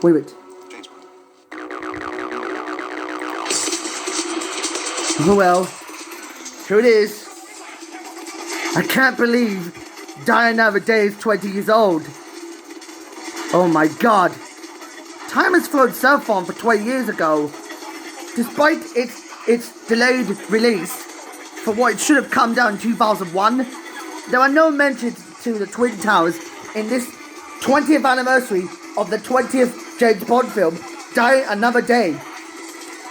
Wait. Well, here it is. I can't believe Die Another Day is 20 years old. Oh my god. Time has flown so far for 20 years ago. Despite its delayed release for what it should have come down in 2001, there are no mentions to the Twin Towers in this 20th anniversary of the 20th James Bond film, Die Another Day.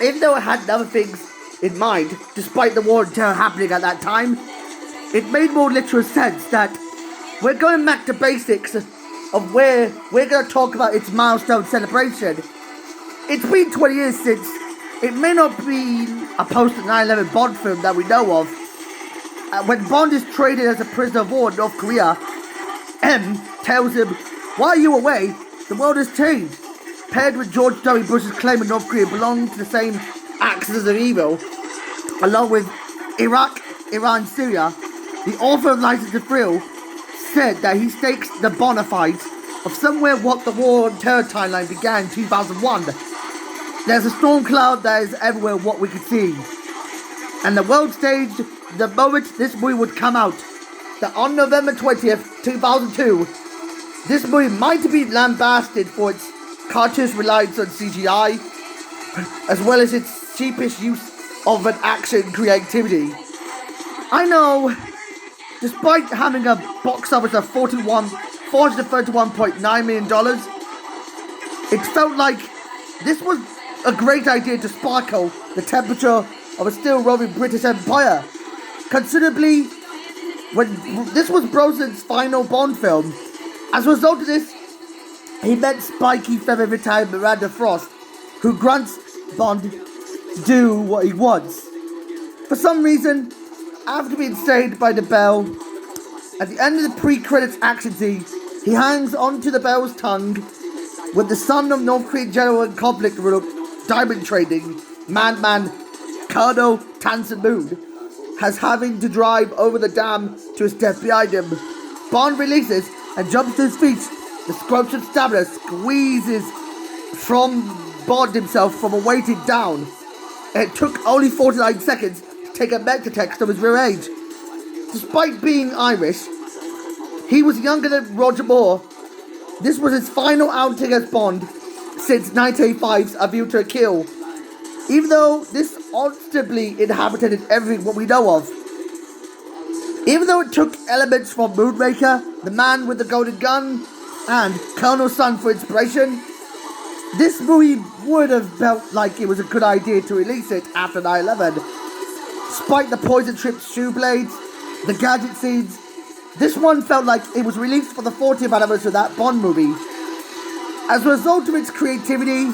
Even though it had other things in mind, despite the war and terror happening at that time, it made more literal sense that we're going back to basics of where we're going to talk about its milestone celebration. It's been 20 years since. It may not be a post-9/11 Bond film that we know of. When Bond is traded as a prisoner of war in North Korea, M tells him, "While you were away, the world has changed." Paired with George W. Bush's claim that North Korea belonged to the same axis of evil, along with Iraq, Iran, Syria, the author of License to Thrill said that he stakes the bona fides of somewhere what the war on terror timeline began in 2001. There's a storm cloud that is everywhere what we could see. And the world staged the moment this movie would come out, that on November 20th, 2002, this movie might be lambasted for its cartoonish reliance on CGI, as well as its cheapish use of an action creativity. I know, despite having a box office of $431.9 million, it felt like this was a great idea to sparkle the temperature of a still roving British Empire. Considerably, when this was Brosnan's final Bond film, as a result of this, he met spiky feather retired Miranda Frost, who grants Bond to do what he wants. For some reason, after being saved by the bell, at the end of the pre-credits action scene, he hangs onto the bell's tongue with the son of North Korean general in conflict with diamond trading, madman Colonel Tan Moon, has having to drive over the dam to his death behind him. Bond releases and jumps to his feet. The scrumptious stamina squeezes from Bond himself from a weighted down. It took only 49 seconds to take a metatext of his real age. Despite being Irish, he was younger than Roger Moore. This was his final outing as Bond since 1985's A View to a Kill. Even though this ostensibly inhabited everything what we know of. Even though it took elements from Moonraker, The Man with the Golden Gun, and Colonel Sun for inspiration, this movie would have felt like it was a good idea to release it after 9/11. Despite the poison-tripped shoe blades, the gadget scenes, this one felt like it was released for the 40th anniversary of that Bond movie. As a result of its creativity,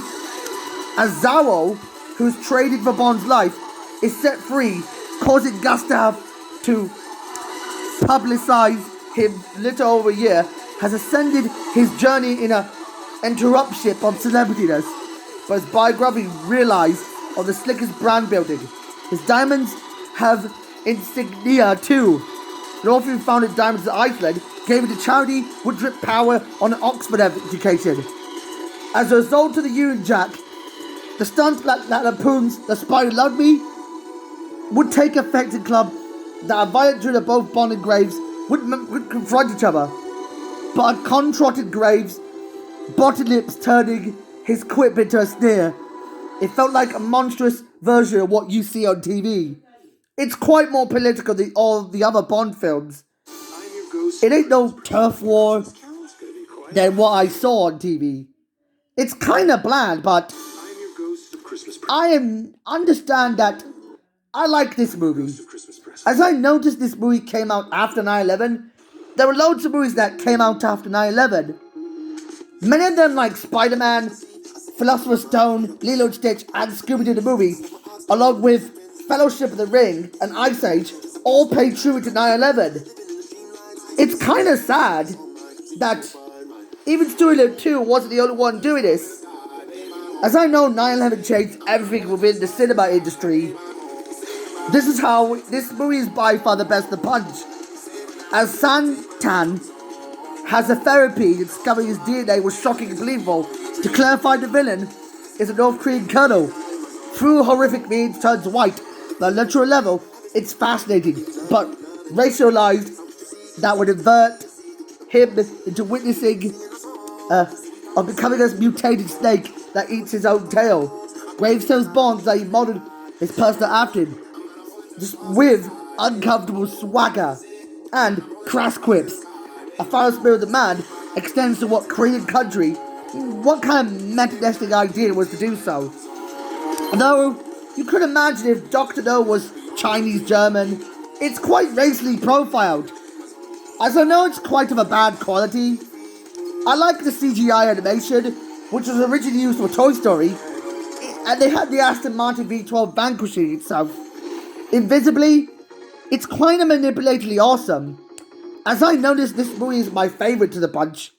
Azaro, who's traded for Bond's life, is set free, causing Gustav to publicize him little over a year, has ascended his journey in a interruption of celebrityness, but his biography realized on the slickest brand building. His diamonds have insignia too. Northern founded Diamonds of Iceland, gave it to charity, would drip power on an Oxford education. As a result of the Union Jack, the stunt that lampoons The Spy Who Loved Me would take effect in club that a violent duel of both Bond and Graves would confront each other. But a controtted Graves, botted lips turning his quip into a sneer. It felt like a monstrous version of what you see on TV. It's quite more political than all the other Bond films. It ain't no turf war than what I saw on TV. It's kinda bland, but I understand that I like this movie. As I noticed this movie came out after 9/11, there were loads of movies that came out after 9/11. Many of them like Spider-Man, Philosopher's Stone, Lilo and Stitch, and Scooby-Doo the movie, along with Fellowship of the Ring and Ice Age, all paid tribute to 9/11. It's kind of sad that even Studio 2 wasn't the only one doing this. As I know 9/11 changed everything within the cinema industry, this is how this movie is by far the best of the punch. As Santan has a therapy discovering his DNA was shocking and believable, To clarify, the villain is a North Korean colonel. Through horrific means turns white. But on a literal level, it's fascinating, but racialized that would invert him into witnessing of becoming a mutated snake that eats his own tail. Gravestone's bonds that he modeled his personal after him, just with uncomfortable swagger and crass quips. A foul spirit of the man extends to what Korean country, what kind of metanistic idea was to do so. Though you could imagine if Dr. No was Chinese German, it's quite racially profiled. As I know it's quite of a bad quality, I like the CGI animation, which was originally used for Toy Story, and they had the Aston Martin V12 vanquishing itself. Invisibly, it's kind of manipulatively awesome. As I noticed, this movie is my favourite to the bunch.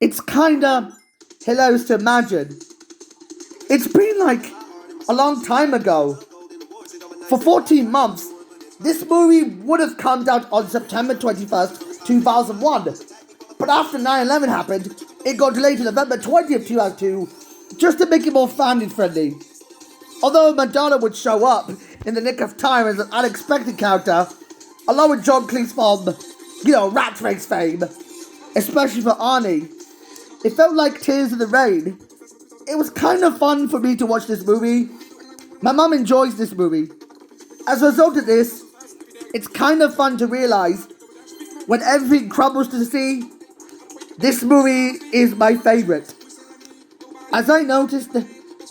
It's kinda hilarious to imagine. It's been like a long time ago. For 14 months, this movie would have come out on September 21st, 2001. But after 9/11 happened, it got delayed to November 20th, 2002, just to make it more family friendly. Although Madonna would show up in the nick of time as an unexpected character, along with John Cleese from, Rat Race fame, especially for Arnie. It felt like Tears in the Rain. It was kind of fun for me to watch this movie. My mum enjoys this movie. As a result of this, it's kind of fun to realize when everything crumbles to the sea, this movie is my favorite. As I noticed,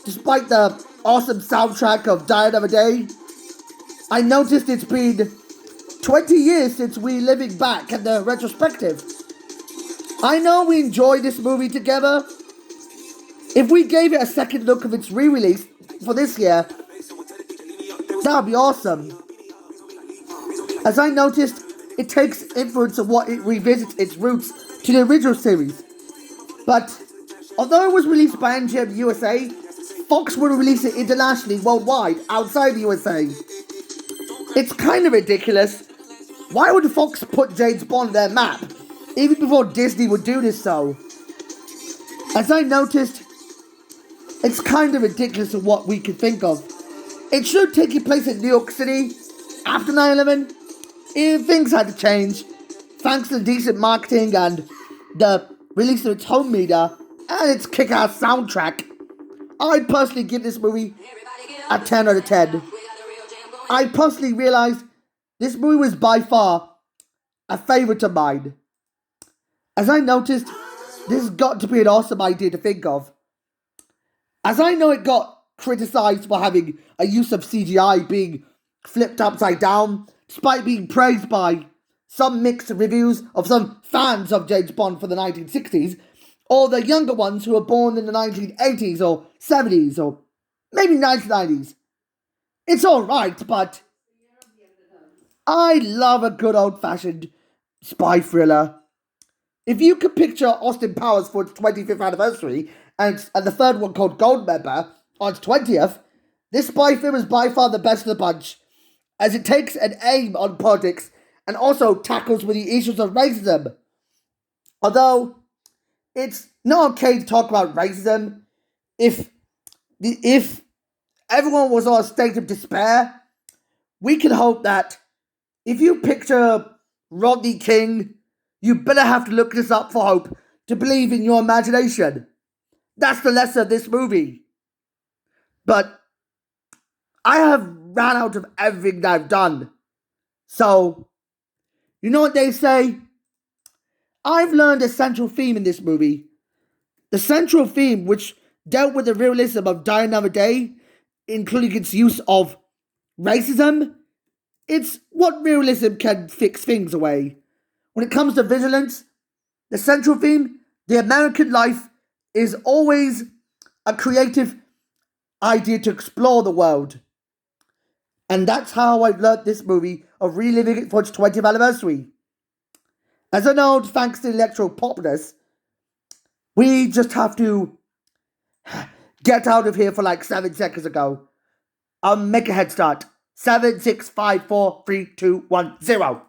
despite the awesome soundtrack of Die Another Day, I noticed it's been 20 years since we living back at the retrospective. I know we enjoyed this movie together. If we gave it a second look of its re-release for this year, that would be awesome. As I noticed, it takes influence of what it revisits its roots to the original series. But although it was released by MGM USA, Fox would release it internationally worldwide outside the USA. It's kind of ridiculous. Why would Fox put James Bond on their map, even before Disney would do this so? As I noticed, it's kind of ridiculous of what we could think of. It should take place in New York City after 9/11. Things had to change, thanks to decent marketing and the release of its home media and its kick-ass soundtrack. I personally give this movie a 10 out of 10. I personally realized this movie was by far a favourite of mine. As I noticed, this has got to be an awesome idea to think of. As I know it got criticised for having a use of CGI being flipped upside down, despite being praised by some mixed reviews of some fans of James Bond for the 1960s, or the younger ones who were born in the 1980s or 70s or maybe 1990s. It's alright, but I love a good old-fashioned spy thriller. If you could picture Austin Powers for its 25th anniversary and the third one called Goldmember on its 20th, this spy film is by far the best of the bunch, as it takes an aim on politics and also tackles with the issues of racism. Although it's not okay to talk about racism if everyone was on a state of despair, we can hope that if you picture Rodney King, you better have to look this up for hope to believe in your imagination. That's the lesson of this movie. But I have ran out of everything that I've done. So, you know what they say? I've learned a central theme in this movie. The central theme which dealt with the realism of Die Another Day, including its use of racism. It's what realism can fix things away. When it comes to vigilance, the central theme, the American life, is always a creative idea to explore the world. And that's how I've learnt this movie of reliving it for its 20th anniversary. As I know, thanks to the electro popness, we just have to get out of here for like 7 seconds ago. Make a head start. 7, 6, 5, 4, 3, 2, 1, 0.